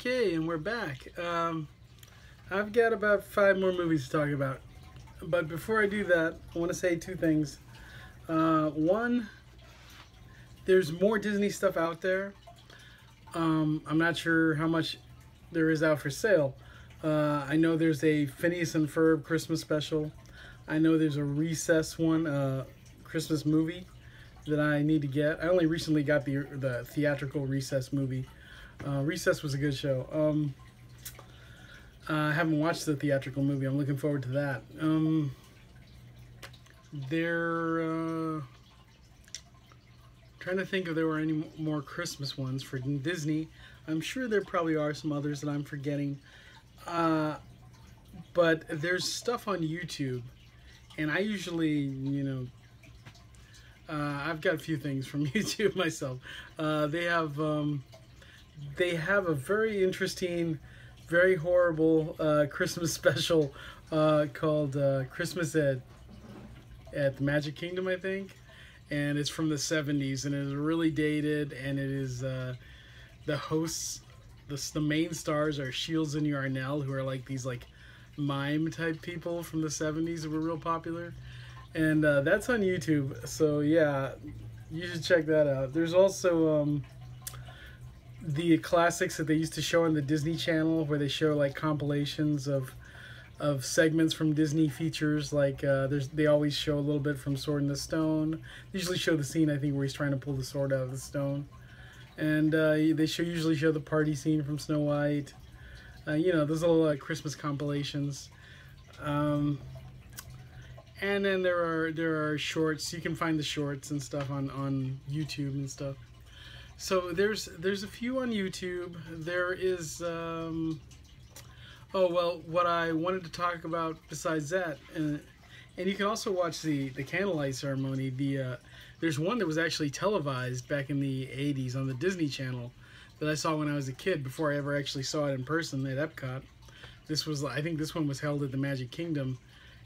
Okay, and we're back. I've got about 5 more movies to talk about. But before I do that, I want to say 2 things. One, there's more Disney stuff out there. I'm not sure how much there is out for sale. I know there's a Phineas and Ferb Christmas special. I know there's a Recess one, Christmas movie that I need to get. I only recently got the theatrical Recess movie. Recess was a good show. I haven't watched the theatrical movie. I'm looking forward to that. Trying to think if there were any more Christmas ones for Disney. I'm sure there probably are some others that I'm forgetting. But there's stuff on YouTube, and I usually, I've got a few things from YouTube myself. They have a very interesting, very horrible Christmas special called Christmas at the Magic Kingdom, I think. And it's from the 70s, and it is really dated, and it is the hosts, the main stars are Shields and Yarnell, who are like these mime type people from the 70s that were real popular. And that's on YouTube, so yeah, you should check that out. There's also the classics that they used to show on the Disney Channel, where they show compilations of segments from Disney features. They always show a little bit from Sword in the Stone. They usually show the scene, I think, where he's trying to pull the sword out of the stone. And they usually show the party scene from Snow White. Those little Christmas compilations. And then there are shorts. You can find the shorts and stuff on YouTube and stuff. So there's a few on YouTube. There is oh well, what I wanted to talk about besides that, and you can also watch the candlelight ceremony. There's one that was actually televised back in the 80s on the Disney Channel that I saw when I was a kid, before I ever actually saw it in person at Epcot. I think this one was held at the Magic Kingdom,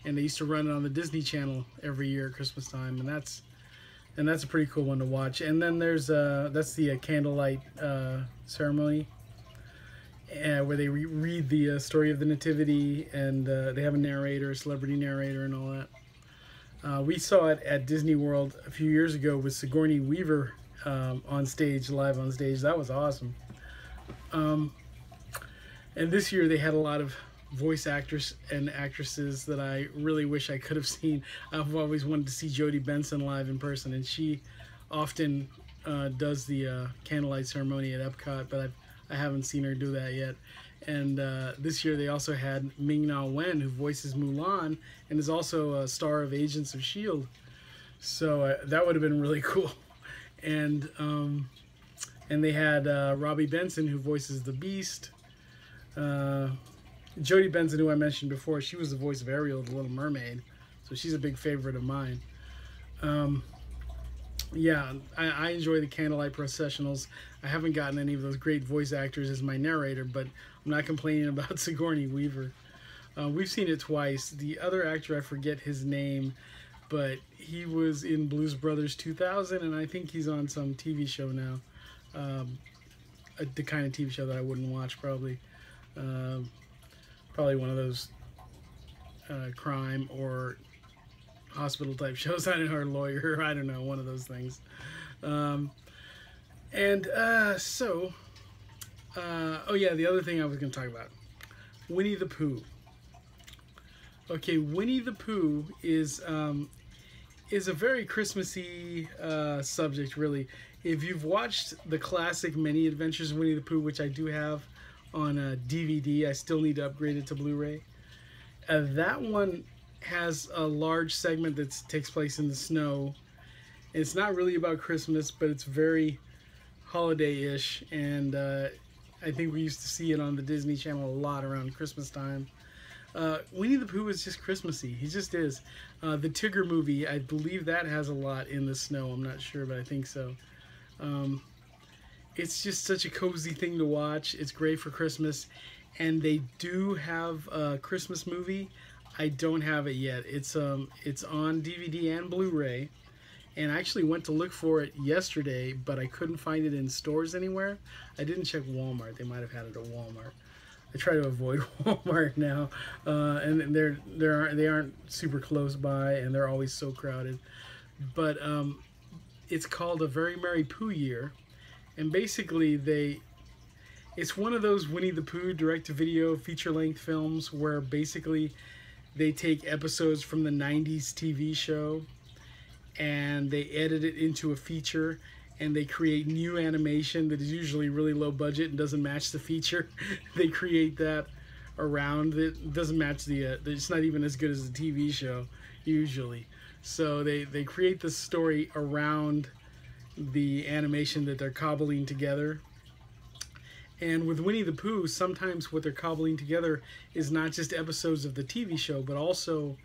and they used to run it on the Disney Channel every year at Christmas time, and that's a pretty cool one to watch. And then there's that's the candlelight ceremony, where they read the story of the Nativity, and they have a narrator, a celebrity narrator, and all that. We saw it at Disney World a few years ago with Sigourney Weaver on stage, live on stage. That was awesome. And this year they had a lot of voice actors and actresses that I really wish I could have seen. I've always wanted to see Jodie Benson live in person, and she often does the candlelight ceremony at Epcot, but I haven't seen her do that yet. And this year they also had Ming-Na Wen, who voices Mulan and is also a star of Agents of S.H.I.E.L.D. So that would have been really cool. And they had Robbie Benson, who voices the Beast. Jodie Benson, who I mentioned before, she was the voice of Ariel, the Little Mermaid, so she's a big favorite of mine. Yeah, I enjoy the candlelight processionals. I haven't gotten any of those great voice actors as my narrator, but I'm not complaining about Sigourney Weaver. We've seen it twice. The other actor, I forget his name, but he was in Blues Brothers 2000, and I think he's on some TV show now. The kind of TV show that I wouldn't watch, probably. Probably one of those crime or hospital type shows. I don't know, or lawyer, I don't know, one of those things. Oh yeah, the other thing I was going to talk about, Winnie the Pooh. Okay, Winnie the Pooh is a very Christmassy subject, really. If you've watched the classic Many Adventures of Winnie the Pooh, which I do have on DVD, I still need to upgrade it to Blu-ray. That one has a large segment that takes place in the snow. It's not really about Christmas, but it's very holiday-ish, and I think we used to see it on the Disney Channel a lot around Christmas time. Winnie the Pooh is just Christmassy. He just is. The Tigger movie, I believe that has a lot in the snow. I'm not sure, but I think so. It's just such a cozy thing to watch. It's great for Christmas. And they do have a Christmas movie. I don't have it yet. It's on DVD and Blu-ray. and I actually went to look for it yesterday, but I couldn't find it in stores anywhere. I didn't check Walmart. They might have had it at Walmart. I try to avoid Walmart now, and they aren't super close by, and they're always so crowded. But it's called A Very Merry Pooh Year, and basically it's one of those Winnie the Pooh direct-to-video feature-length films where basically they take episodes from the 90s TV show and they edit it into a feature, and they create new animation that is usually really low budget and doesn't match the feature. They create that around it. It doesn't match it's not even as good as the TV show usually. So they create this story around the animation that they're cobbling together. And with Winnie the Pooh, sometimes what they're cobbling together is not just episodes of the TV show, but also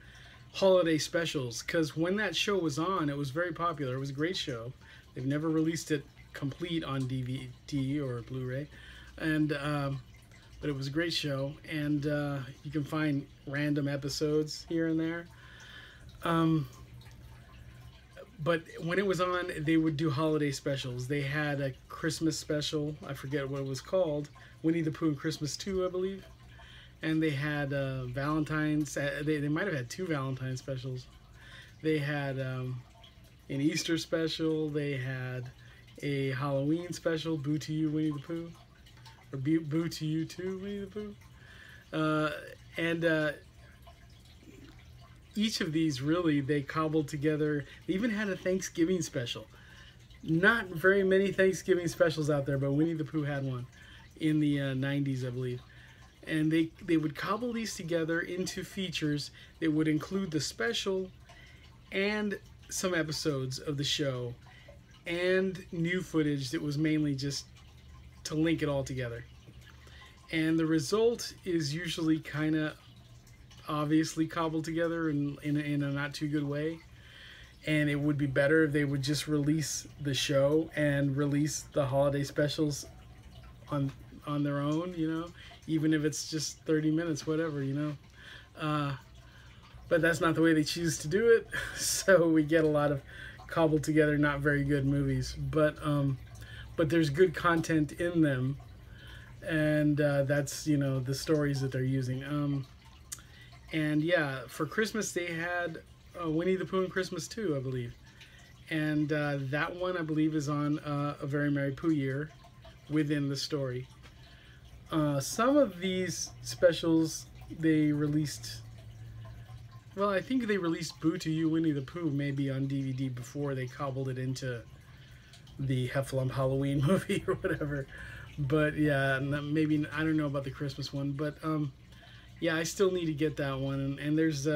holiday specials. Because when that show was on, it was very popular. It was a great show. They've never released it complete on DVD or Blu-ray, and but it was a great show. And you can find random episodes here and there. But when it was on, they would do holiday specials. They had a Christmas special. I forget what it was called. Winnie the Pooh and Christmas 2, I believe. And they had Valentine's. They might have had 2 Valentine specials. They had an Easter special. They had a Halloween special, Boo to You, Winnie the Pooh. Or Boo to You Too, Winnie the Pooh. And each of these, really, they cobbled together. They even had a Thanksgiving special. Not very many Thanksgiving specials out there, but Winnie the Pooh had one in the 90s, I believe. And they would cobble these together into features that would include the special and some episodes of the show and new footage that was mainly just to link it all together. And the result is usually kind of obviously cobbled together in a not too good way, and it would be better if they would just release the show and release the holiday specials on their own, you know, even if it's just 30 minutes, whatever, you know. But that's not the way they choose to do it, so we get a lot of cobbled together, not very good movies, but there's good content in them, and that's, you know, the stories that they're using. And yeah, for Christmas they had Winnie the Pooh and Christmas 2, I believe. And that one, I believe, is on A Very Merry Pooh Year within the story. Some of these specials they released... Well, I think they released Boo to You, Winnie the Pooh maybe on DVD before they cobbled it into the Heffalump Halloween movie or whatever. But yeah, maybe, I don't know about the Christmas one, but... yeah, I still need to get that one, and there's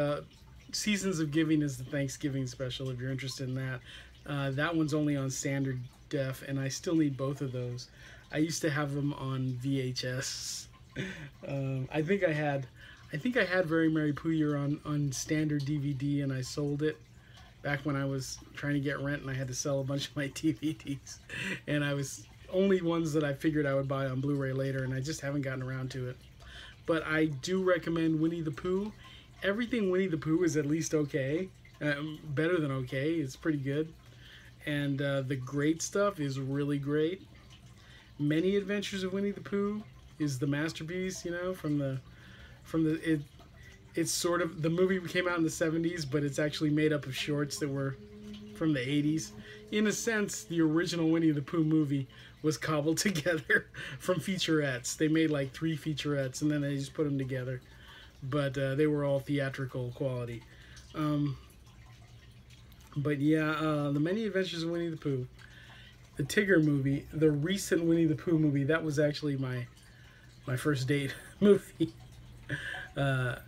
Seasons of Giving is the Thanksgiving special if you're interested in that. That one's only on standard def, and I still need both of those. I used to have them on VHS. I think I had Very Merry Pooh Year on standard DVD, and I sold it back when I was trying to get rent, and I had to sell a bunch of my DVDs, and I was only ones that I figured I would buy on Blu-ray later, and I just haven't gotten around to it. But I do recommend Winnie the Pooh. Everything Winnie the Pooh is at least okay. Better than okay. It's pretty good. And the great stuff is really great. Many Adventures of Winnie the Pooh is the masterpiece, you know, it's sort of, the movie came out in the 70s, but it's actually made up of shorts that were from the 80s. In a sense, the original Winnie the Pooh movie was cobbled together from featurettes. They made like 3 featurettes, and then they just put them together. But they were all theatrical quality. But yeah, The Many Adventures of Winnie the Pooh. The Tigger movie, the recent Winnie the Pooh movie, that was actually my first date movie. Yeah,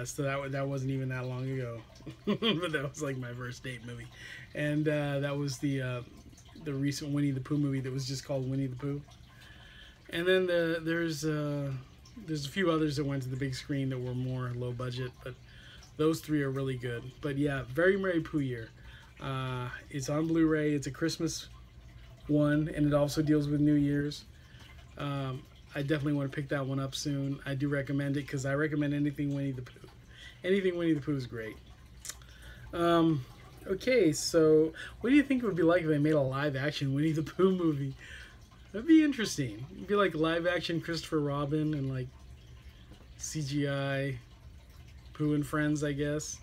so that wasn't even that long ago. But that was like my first date movie. And that was the recent Winnie the Pooh movie that was just called Winnie the Pooh. And then there's a few others that went to the big screen that were more low budget, but those 3 are really good. But yeah, Very Merry Pooh Year. It's on Blu-ray. It's a Christmas one, and it also deals with New Year's. I definitely want to pick that one up soon. I do recommend it because I recommend anything Winnie the Pooh. Anything Winnie the Pooh is great. Okay, so what do you think it would be like if they made a live action Winnie the Pooh movie? That'd be interesting. It'd be like live action Christopher Robin and like CGI Pooh and Friends, I guess.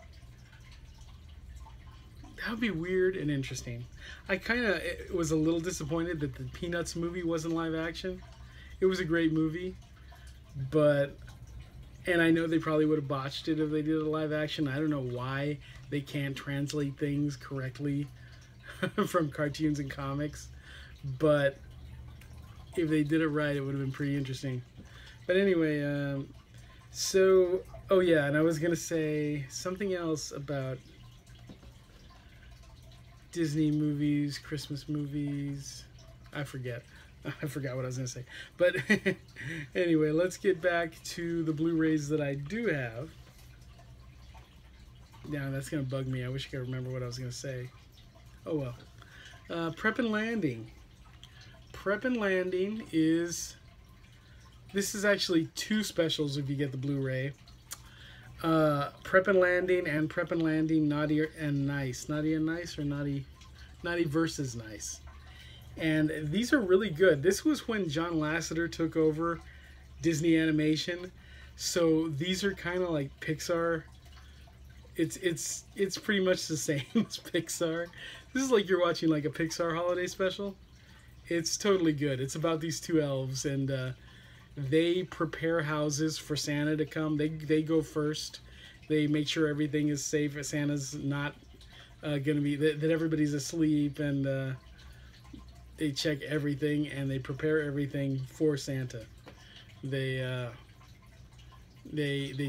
That would be weird and interesting. I kind of was a little disappointed that the Peanuts movie wasn't live action. It was a great movie, but, and I know they probably would have botched it if they did a live action. I don't know why they can't translate things correctly from cartoons and comics, but if they did it right, it would have been pretty interesting. But anyway, so, oh yeah, and I was going to say something else about Disney movies, Christmas movies. I forgot what I was going to say. But anyway, let's get back to the Blu-rays that I do have. Now, that's going to bug me. I wish I could remember what I was going to say. Oh well. Prep and Landing. Prep and Landing is... This is actually two specials if you get the Blu-ray. Prep and Landing and Prep and Landing Naughty and Nice. Naughty and Nice or Naughty versus Nice. And these are really good. This was when John Lasseter took over Disney Animation. So these are kind of like Pixar. It's pretty much the same as Pixar. This is like you're watching like a Pixar holiday special. It's totally good. It's about these two elves, and they prepare houses for Santa to come. They go first. They make sure everything is safe. Santa's not going to be, that everybody's asleep, and they check everything, and they prepare everything for Santa. They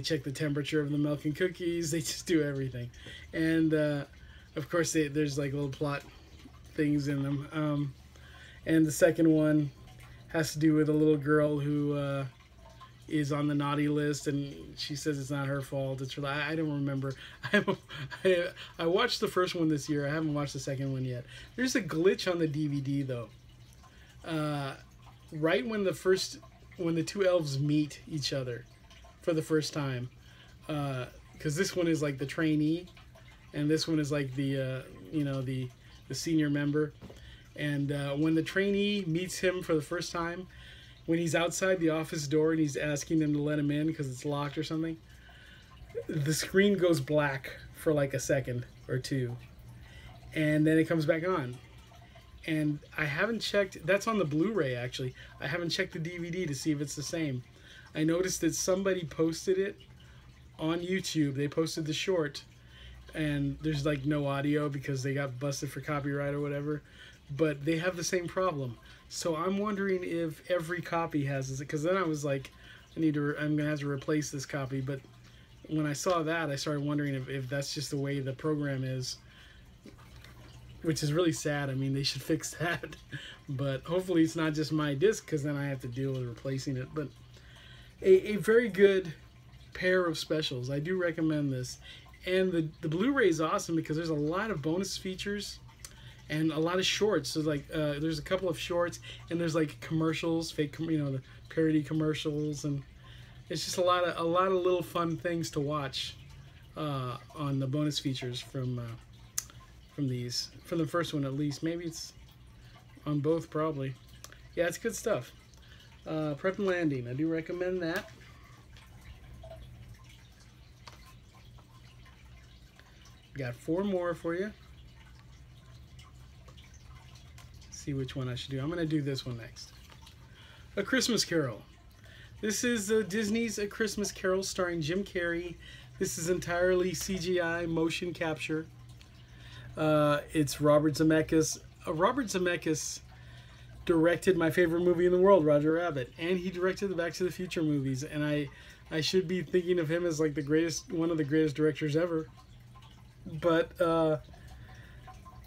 check the temperature of the milk and cookies. They just do everything. And of course there's like little plot things in them. And the second one has to do with a little girl who is on the naughty list, and she says it's not her fault. It's really, I don't remember. I watched the first one this year. I haven't watched the second one yet. There's a glitch on the DVD though. Right when the two elves meet each other for the first time, because this one is like the trainee, and this one is like the the senior member. And when the trainee meets him for the first time, when he's outside the office door and he's asking them to let him in because it's locked or something, the screen goes black for like a second or two, and then it comes back on. And I haven't checked, that's on the Blu-ray actually. I haven't checked the DVD to see if it's the same. I noticed that somebody posted it on YouTube. They posted the short, and there's like no audio because they got busted for copyright or whatever. But they have the same problem. So I'm wondering if every copy has this, because then I was like, I'm gonna have to replace this copy. But when I saw that, I started wondering if that's just the way the program is, which is really sad. I mean, they should fix that. But hopefully it's not just my disc, because then I have to deal with replacing it. But a very good pair of specials. I do recommend this. And the Blu-ray is awesome because there's a lot of bonus features and a lot of shorts. So like there's a couple of shorts, and there's like commercials, fake, the parody commercials, and it's just a lot of little fun things to watch on the bonus features from the first one at least. Maybe it's on both, probably. Yeah, it's good stuff. Prep and Landing, I do recommend that. Got 4 more for you. See which one I should do. I'm going to do this one next. A Christmas Carol. This is Disney's A Christmas Carol starring Jim Carrey. This is entirely CGI motion capture. It's Robert Zemeckis. Robert Zemeckis directed my favorite movie in the world, Roger Rabbit, and he directed the Back to the Future movies. And I should be thinking of him as like one of the greatest directors ever. But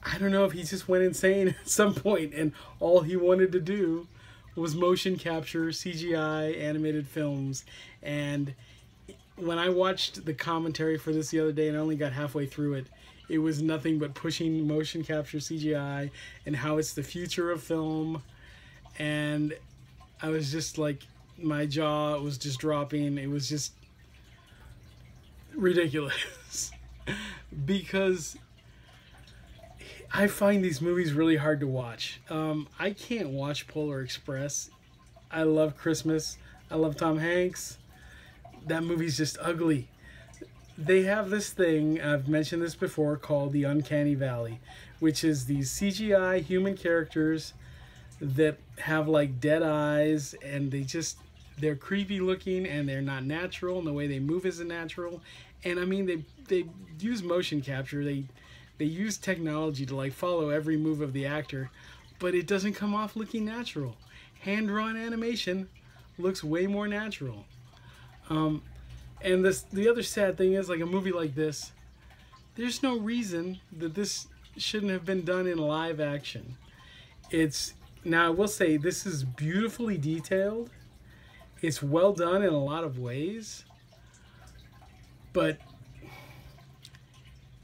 I don't know if he just went insane at some point, and all he wanted to do was motion capture CGI animated films. And when I watched the commentary for this the other day, and I only got halfway through it, it was nothing but pushing motion capture CGI and how it's the future of film. And I was just like, my jaw was just dropping. It was just ridiculous. Because I find these movies really hard to watch. I can't watch Polar Express. I love Christmas. I love Tom Hanks. That movie's just ugly. They have this thing, I've mentioned this before, called the Uncanny Valley, which is these CGI human characters that have like dead eyes, and they're creepy looking, and they're not natural, and the way they move isn't natural. And I mean, they use motion capture. They use technology to like follow every move of the actor, but it doesn't come off looking natural. Hand-drawn animation looks way more natural. And the other sad thing is, like a movie like this, there's no reason that this shouldn't have been done in live action. Now I will say this is beautifully detailed. It's well done in a lot of ways. But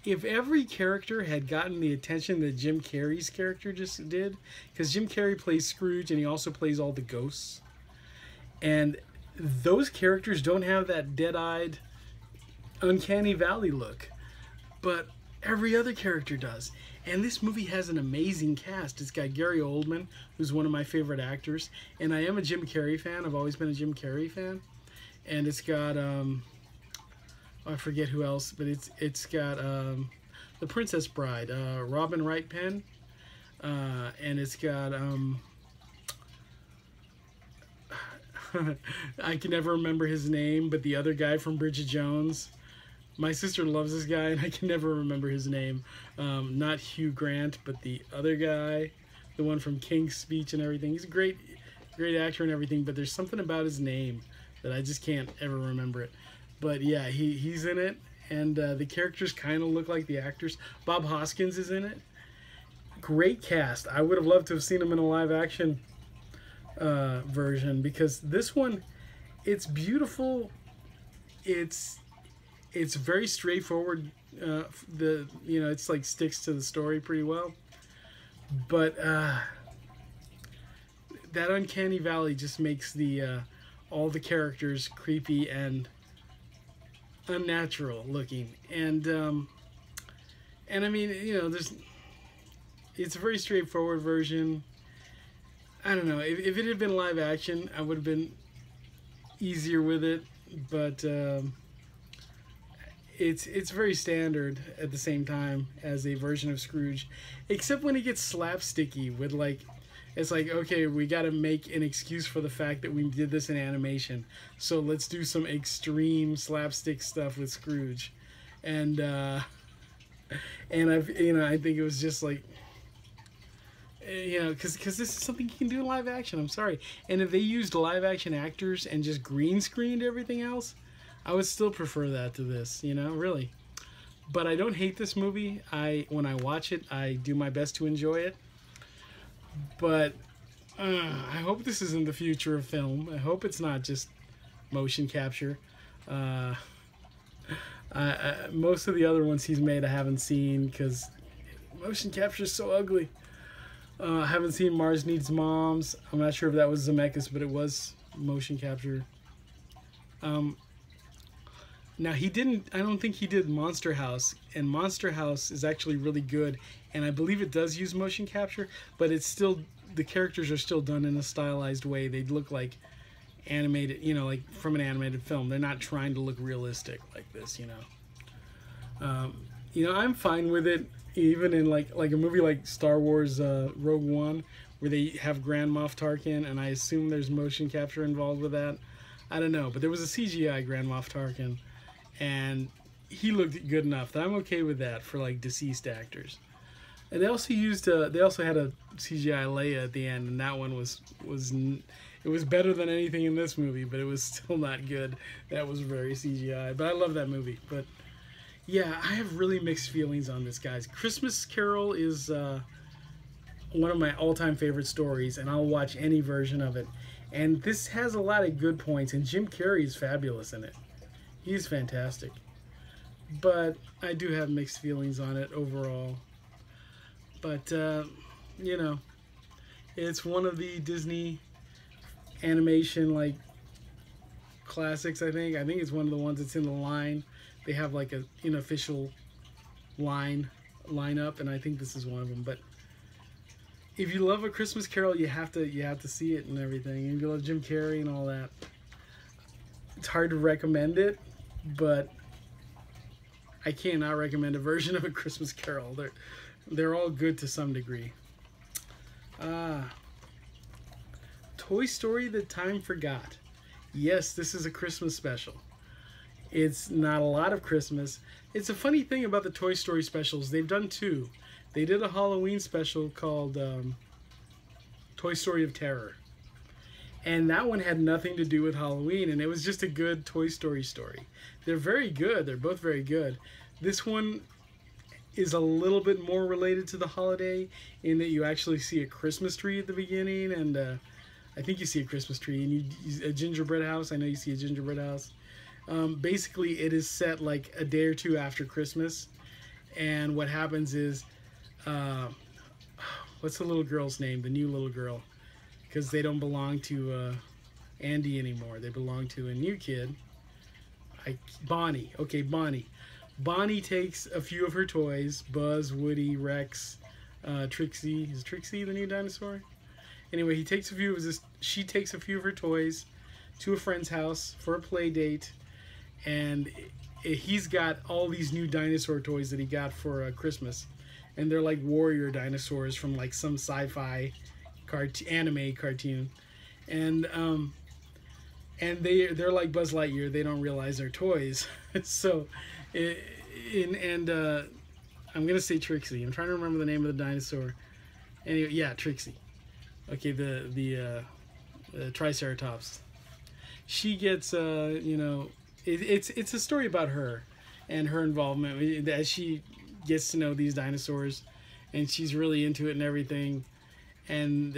if every character had gotten the attention that Jim Carrey's character just did, because Jim Carrey plays Scrooge and he also plays all the ghosts, and those characters don't have that dead-eyed, uncanny valley look, but every other character does. And this movie has an amazing cast. It's got Gary Oldman, who's one of my favorite actors, and I am a Jim Carrey fan. I've always been a Jim Carrey fan. And it's got I forget who else, but it's got the Princess Bride, Robin Wright Penn, and it's got I can never remember his name, but the other guy from Bridget Jones. My sister loves this guy, and I can never remember his name. Not Hugh Grant, but the other guy, the one from King's Speech and everything. He's a great actor and everything, but there's something about his name that I just can't ever remember it. But yeah, he's in it, and the characters kind of look like the actors. Bob Hoskins is in it. Great cast. I would have loved to have seen him in a live action version, because this one, it's beautiful. It's very straightforward. It's like sticks to the story pretty well. But that uncanny valley just makes all the characters creepy and unnatural looking. And I mean, it's a very straightforward version. I don't know, if it had been live action, I would have been easier with it, but it's very standard at the same time as a version of Scrooge, except when it gets slapsticky with it's like, okay, we got to make an excuse for the fact that we did this in animation, so let's do some extreme slapstick stuff with Scrooge. And I think it was just like, because this is something you can do in live action. I'm sorry. And if they used live action actors and just green screened everything else, I would still prefer that to this, really. But I don't hate this movie. When I watch it, I do my best to enjoy it. But I hope this isn't the future of film. I hope it's not just motion capture. Most of the other ones he's made I haven't seen, because motion capture is so ugly. I haven't seen Mars Needs Moms. I'm not sure if that was Zemeckis, but it was motion capture. Now I don't think he did Monster House, and Monster House is actually really good, and I believe it does use motion capture, but it's still, the characters are still done in a stylized way. They look like animated, like from an animated film. They're not trying to look realistic like this, I'm fine with it, even in like a movie like Star Wars Rogue One, where they have Grand Moff Tarkin, and I assume there's motion capture involved with that. I don't know, but there was a CGI Grand Moff Tarkin, and he looked good enough that I'm okay with that for like deceased actors. And they also had a CGI Leia at the end, and that one was better than anything in this movie, but it was still not good. That was very CGI, but I love that movie. But yeah, I have really mixed feelings on this, guys. Christmas Carol is one of my all-time favorite stories, and I'll watch any version of it. And this has a lot of good points, and Jim Carrey is fabulous in it. He's fantastic. But I do have mixed feelings on it overall. But, it's one of the Disney animation, classics, I think. I think it's one of the ones that's in the line. They have, an unofficial line line up, and I think this is one of them. But if you love A Christmas Carol, you have to see it and everything. And if you love Jim Carrey and all that, it's hard to recommend it, but I cannot recommend a version of A Christmas Carol. They're all good to some degree. Toy Story: The Time Forgot. Yes, this is a Christmas special. It's not a lot of Christmas. It's a funny thing about the Toy Story specials. They've done two. They did a Halloween special called Toy Story of Terror. And that one had nothing to do with Halloween, and it was just a good Toy Story story. They're very good. They're both very good. This one is a little bit more related to the holiday in that you actually see a Christmas tree at the beginning, and I think you see a Christmas tree, and a gingerbread house. I know you see a gingerbread house. Basically, it is set like a day or two after Christmas, and what happens is, what's the little girl's name? The new little girl, because they don't belong to Andy anymore. They belong to a new kid. Bonnie. Okay, Bonnie. Bonnie takes a few of her toys: Buzz, Woody, Rex, Trixie. Is Trixie the new dinosaur? Anyway, she takes a few of her toys to a friend's house for a play date, and he's got all these new dinosaur toys that he got for Christmas, and they're like warrior dinosaurs from like some sci-fi anime cartoon, and they're like Buzz Lightyear. They don't realize they're toys. So, I'm gonna say Trixie. I'm trying to remember the name of the dinosaur. Anyway, yeah, Trixie. Okay, the Triceratops. She gets it's a story about her and her involvement as she gets to know these dinosaurs, and she's really into it and everything. And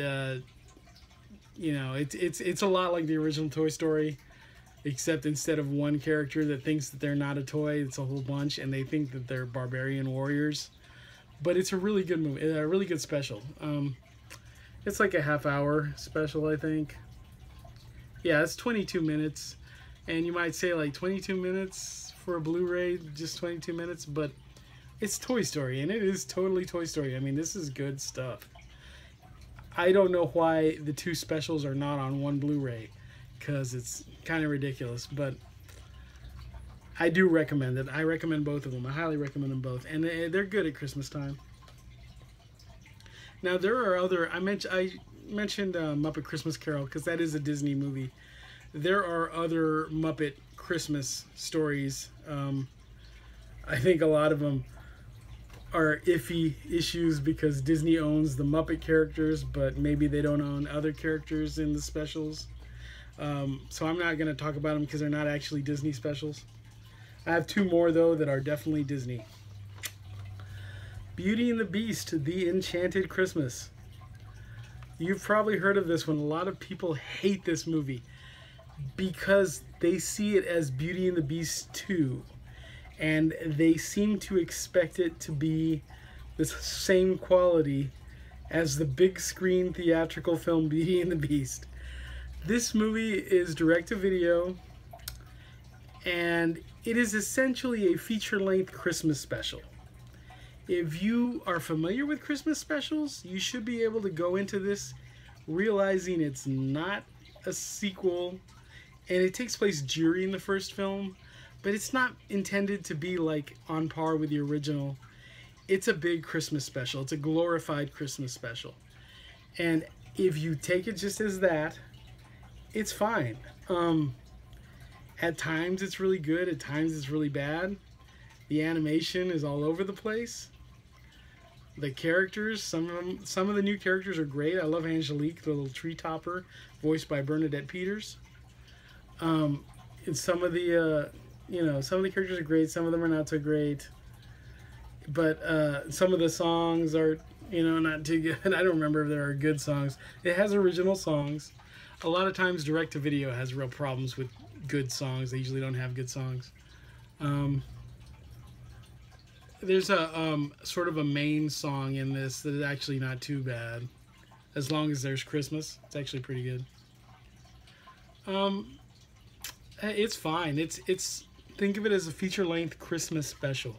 it's a lot like the original Toy Story, except instead of one character that thinks that they're not a toy, it's a whole bunch, and they think that they're barbarian warriors. But it's a really good movie, a really good special. It's like a half-hour special, I think. Yeah, it's 22 minutes, and you might say like 22 minutes for a Blu-ray, just 22 minutes, but it's Toy Story, and it is totally Toy Story. I mean, this is good stuff. I don't know why the two specials are not on one Blu-ray, because it's kind of ridiculous, but I do recommend it. I recommend both of them. I highly recommend them both, and they're good at Christmas time. Now, there are other... I mentioned Muppet Christmas Carol, because that is a Disney movie. There are other Muppet Christmas stories. I think a lot of them are iffy issues because Disney owns the Muppet characters, but maybe they don't own other characters in the specials. So I'm not going to talk about them because they're not actually Disney specials. I have two more, though, that are definitely Disney. Beauty and the Beast, The Enchanted Christmas. You've probably heard of this one. A lot of people hate this movie because they see it as Beauty and the Beast 2. And they seem to expect it to be the same quality as the big screen theatrical film Beauty and the Beast. This movie is direct-to-video, and it is essentially a feature-length Christmas special. If you are familiar with Christmas specials, you should be able to go into this realizing it's not a sequel, and it takes place during the first film, but it's not intended to be like on par with the original. It's a big Christmas special. It's a glorified Christmas special. And if you take it just as that, it's fine. At times it's really good, at times it's really bad. The animation is all over the place. The characters, some of the new characters are great. I love Angelique, the little tree topper, voiced by Bernadette Peters. And some of the characters are great, some of them are not so great. But some of the songs are, not too good. I don't remember if there are good songs. It has original songs. A lot of times direct-to-video has real problems with good songs. They usually don't have good songs. There's a sort of a main song in this that is actually not too bad. As long as there's Christmas, it's actually pretty good. It's fine. It's think of it as a feature-length Christmas special.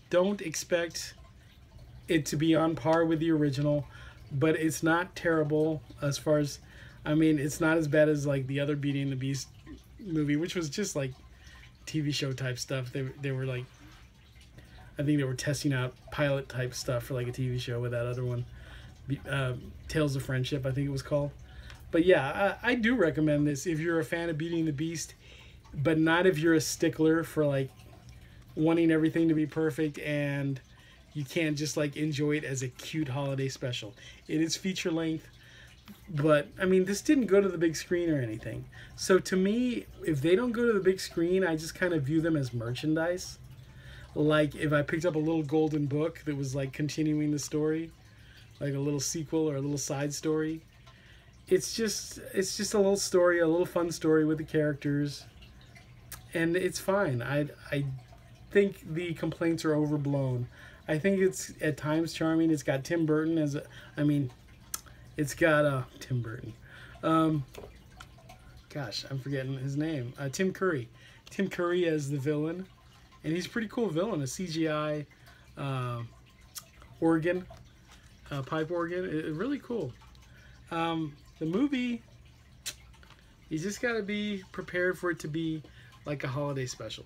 Don't expect it to be on par with the original, but it's not terrible as far as, I mean, it's not as bad as like the other Beauty and the Beast movie, which was just like TV show type stuff. They were like, I think they were testing out pilot type stuff for like a TV show with that other one, Tales of Friendship, I think it was called. But yeah, I do recommend this if you're a fan of Beauty and the Beast, but not if you're a stickler for like wanting everything to be perfect and you can't just like enjoy it as a cute holiday special. It is feature length, but I mean, this didn't go to the big screen or anything. So to me, if they don't go to the big screen, I just kind of view them as merchandise. Like if I picked up a little golden book that was like continuing the story, like a little sequel or a little side story. It's just a little story, a little fun story with the characters, and it's fine. I think the complaints are overblown. I think it's at times charming. It's got Tim Burton as it's got Tim Burton. Gosh, I'm forgetting his name. Tim Curry. Tim Curry as the villain, and he's a pretty cool villain. A CGI organ, pipe organ. Really cool. The movie, you just got to be prepared for it to be like a holiday special.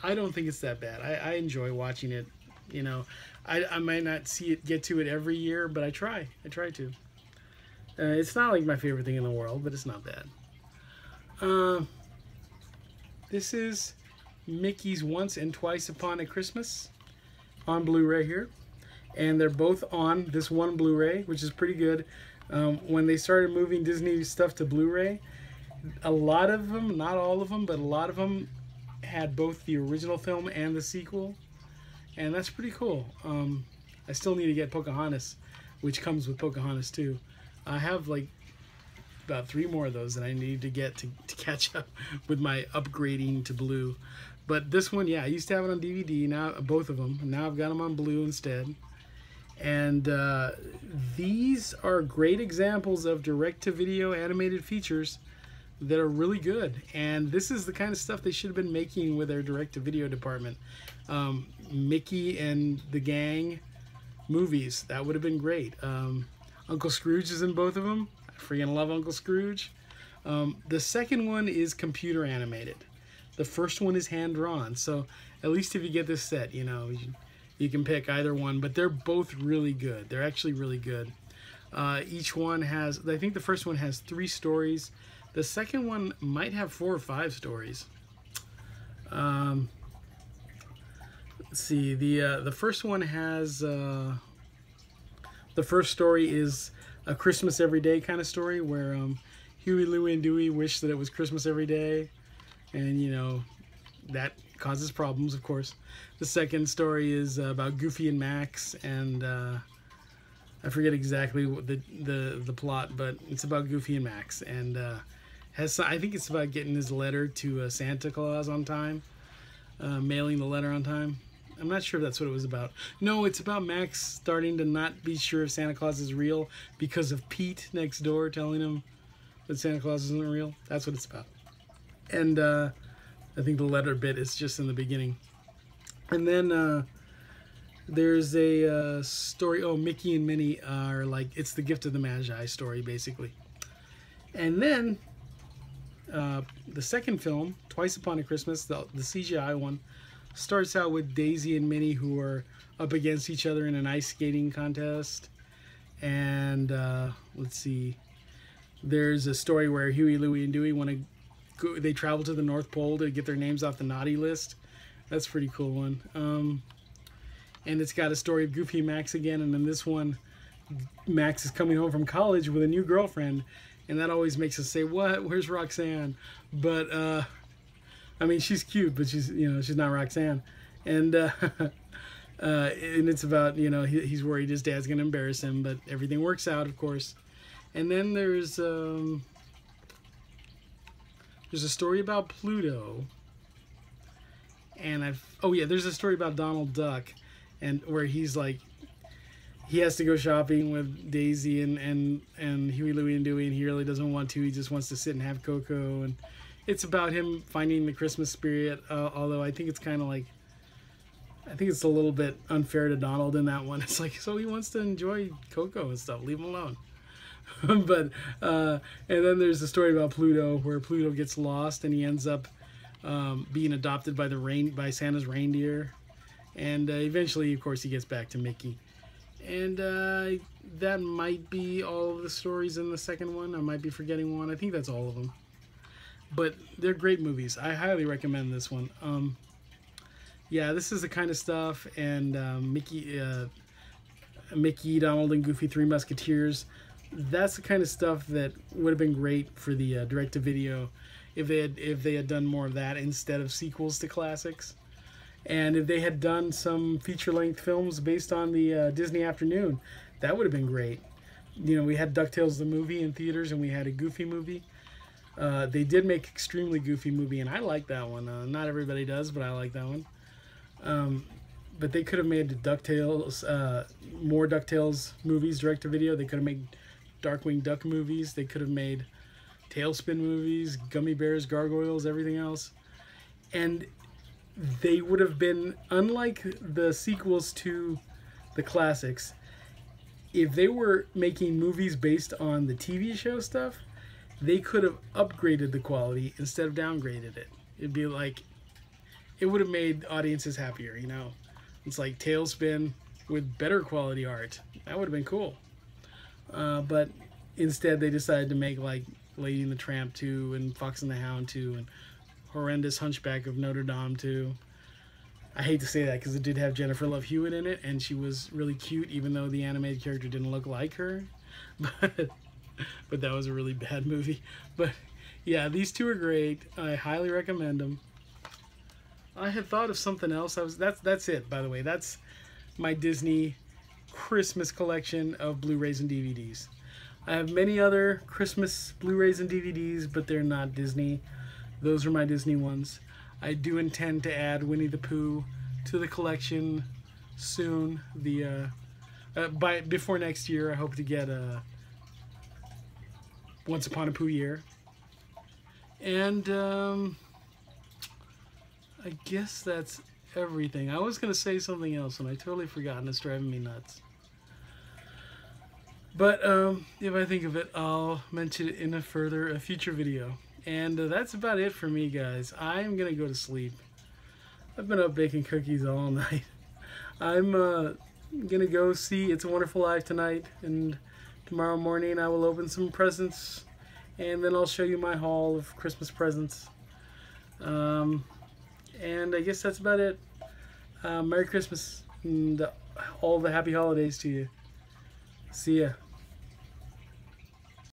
I don't think it's that bad. I enjoy watching it. You know, I might not get to it every year, but I try. I try to. It's not like my favorite thing in the world, but it's not bad. This is Mickey's Once and Twice Upon a Christmas on Blu-ray here. And they're both on this one Blu-ray, which is pretty good. When they started moving Disney stuff to Blu-ray, a lot of them, not all of them, but a lot of them had both the original film and the sequel, and that's pretty cool. I still need to get Pocahontas, which comes with Pocahontas too. I have like about 3 more of those that I need to get to catch up with my upgrading to blue. But this one, yeah, I used to have it on DVD, now both of them. Now I've got them on blue instead. And these are great examples of direct-to-video animated features that are really good. And this is the kind of stuff they should have been making with their direct-to-video department. Mickey and the Gang movies, that would have been great. Uncle Scrooge is in both of them. I freaking love Uncle Scrooge. The second one is computer animated. The first one is hand-drawn. So at least if you get this set, you know, you can pick either one, but they're both really good. They're actually really good. Each one has, I think the first one has 3 stories. The second one might have 4 or 5 stories. Let's see, the first one has, the first story is a Christmas every day kind of story where Huey, Louie, and Dewey wish that it was Christmas every day. And, you know, that causes problems, of course. The second story is about Goofy and Max, and I forget exactly what the plot, but it's about Goofy and Max, and I think it's about getting his letter to Santa Claus on time, mailing the letter on time. I'm not sure if that's what it was about. No, it's about Max starting to not be sure if Santa Claus is real because of Pete next door telling him that Santa Claus isn't real. That's what it's about. And I think the letter bit is just in the beginning. And then there's a story, Mickey and Minnie are like, it's the Gift of the Magi story, basically. And then the second film, Twice Upon a Christmas, the CGI one, starts out with Daisy and Minnie who are up against each other in an ice skating contest. And let's see, there's a story where Huey, Louie, and Dewey want to go, they travel to the North Pole to get their names off the naughty list. That's a pretty cool one. And it's got a story of Goofy and Max again, and in this one, Max is coming home from college with a new girlfriend, and that always makes us say, what? Where's Roxanne? But, I mean, she's cute, but she's not Roxanne. And, and it's about, he's worried his dad's going to embarrass him, but everything works out, of course. And then there's a story about Pluto. And there's a story about Donald Duck, and where he's like, he has to go shopping with Daisy and Huey, Louie, and Dewey, and he really doesn't want to. He just wants to sit and have cocoa, and it's about him finding the Christmas spirit. Although I think it's kind of like, I think it's a little bit unfair to Donald in that one. It's like, so he wants to enjoy Coco and stuff. Leave him alone. But and then there's the story about Pluto, where Pluto gets lost and he ends up being adopted by by Santa's reindeer, and eventually, of course, he gets back to Mickey. And that might be all of the stories in the second one. I might be forgetting one. I think that's all of them. But they're great movies. I highly recommend this one. Yeah, this is the kind of stuff, and Mickey, Donald, and Goofy, Three Musketeers. That's the kind of stuff that would have been great for the direct-to-video if they had done more of that instead of sequels to classics, and if they had done some feature-length films based on the Disney Afternoon, that would have been great. You know, we had DuckTales the movie in theaters, and we had a Goofy movie. They did make Extremely Goofy movie, and I like that one. Not everybody does, but I like that one. But they could have made DuckTales, more DuckTales movies direct-to-video. They could have made Darkwing Duck movies. They could have made Tailspin movies, Gummy Bears, Gargoyles, everything else. And they would have been, unlike the sequels to the classics, if they were making movies based on the TV show stuff, they could have upgraded the quality instead of downgraded it. It'd be like, it would have made audiences happier, you know? It's like Tailspin with better quality art. That would have been cool. But instead they decided to make like Lady and the Tramp 2 and Fox and the Hound 2 and Horrendous Hunchback of Notre Dame 2. I hate to say that because it did have Jennifer Love Hewitt in it, and she was really cute even though the animated character didn't look like her. But that was a really bad movie. But yeah, these two are great. I highly recommend them. I had thought of something else. That's it, by the way. That's my Disney Christmas collection of Blu-rays and DVDs. I have many other Christmas Blu-rays and DVDs, but they're not Disney. Those are my Disney ones. I do intend to add Winnie the Pooh to the collection soon. Before next year, I hope to get Once Upon a Pooh Year. And I guess that's everything. I was going to say something else and I totally forgot, and it's driving me nuts. But if I think of it, I'll mention it in a future video. And that's about it for me, guys. I'm going to go to sleep. I've been up baking cookies all night. I'm going to go see It's a Wonderful Life tonight, and tomorrow morning I will open some presents, and then I'll show you my haul of Christmas presents. And I guess that's about it. Merry Christmas and all the happy holidays to you. See ya.